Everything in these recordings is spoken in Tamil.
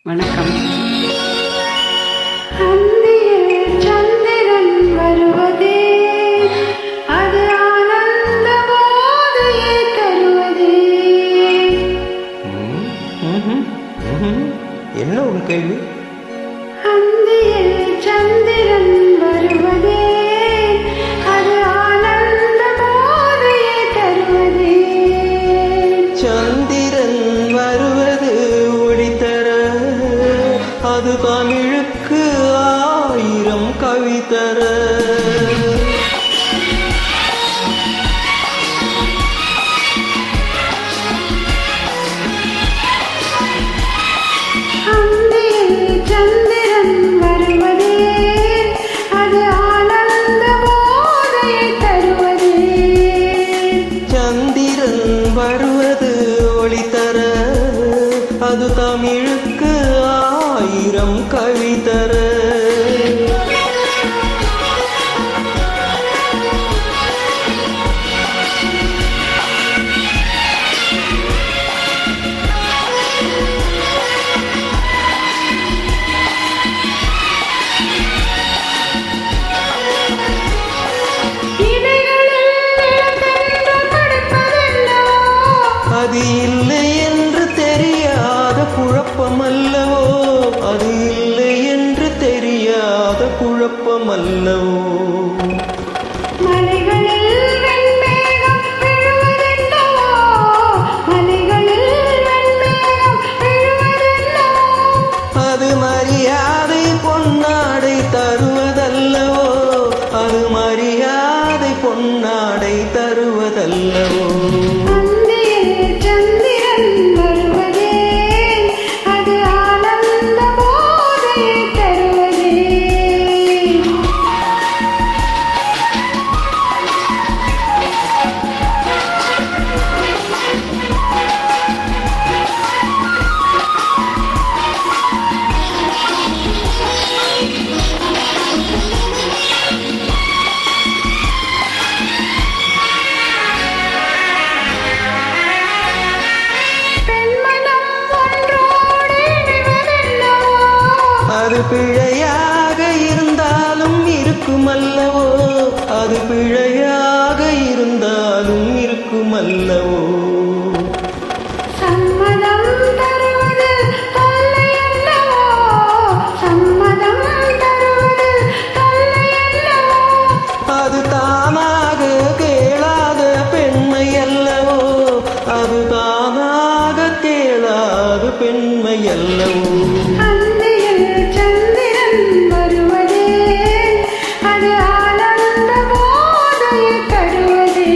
வணக்கம். அந்தியில் சந்திரன் வருவதே, அது ஆனந்த போதையை தருவதே. என்ன உன் கேள்வி? அந்தியில் சந்திரன் வருவதே, அது ஆனந்த போதையை தருவதே. சந்திரன் வருவது ஒளி தர, அது தமிழுக்கு 1000 கவி தர. அந்தியில் சந்திரன் வருவதே, அது ஆனந்த போதையை தருவதே. சந்திரன் வருவது ஒளி தர, அது தமிழுக்கு 1000 கவி தர. அது இல்லை என்று தெரியாத குழப்பமல்லவோ, அது இல்லை என்று தெரியாத குழப்பமல்லவோ. மலைகளில் வெண்மேகம் விழுவதென்னவோ, மலைகளில் வெண்மேகம் விழுவதென்னவோ. அது மரியாதை பொன்னாடை தருவதல்லவோ, அது மரியாதை பொன்னாடை தருவதல்லவோ. அந்தியில் சந்திரன் வருவதே, அது ஆனந்த போதையை தருவதே. பெண்மனம் ஒன்றோடு இணைவதென்னவோ, அது பிழையாக இருந்தாலும் இருக்குமல்லவோ, அது பிழையாக இருந்தாலும் இருக்குமல்லவோ. சம்மதம் தருவது தொல்லையல்லவோ, சம்மதம் தருவது தொல்லையல்லவோ. அது தானாக கேளாத பெண்மை அல்லவோ, அது தானாக கேளாத பெண்மை அல்லவோ. அந்தியில் சந்திரன் வருவதே, அது ஆனந்த போதையை தருவதே.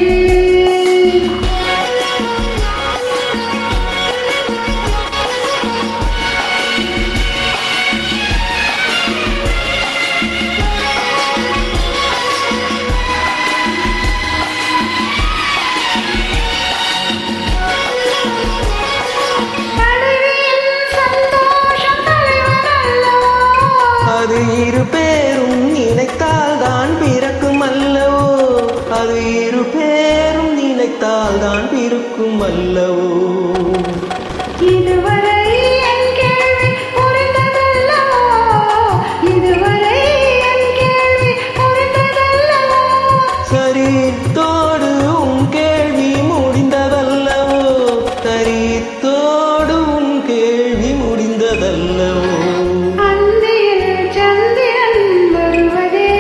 தலைவியின் சந்தோஷம் தலைவனல்லவோ, அது இரு பேரும் நினைத்தால் தான் பிறக்கும் அல்லவோ, அது இரு பேரும் நினைத்தால் தான் பிறக்கும் அல்லவோ. இதுவரை என் கேள்வி புரிந்ததல்லவோ, இதுவரை என் கேள்வி புரிந்ததல்லவோ. சரித்தோடு உன் கேள்வி முடிந்ததல்லவோ, சரித்தோடு உன் கேள்வி முடிந்ததல்லவோ. அந்தியில் சந்திரன் வருவதே,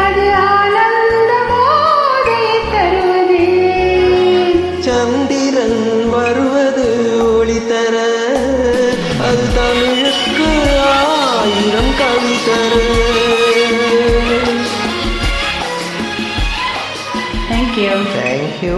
அது ஆனந்த போதையை தருவதே. சந்திரன் வருவது ஒளி தர, அது தமிழுக்கு 1000 கவி தர. Thank you. Thank you.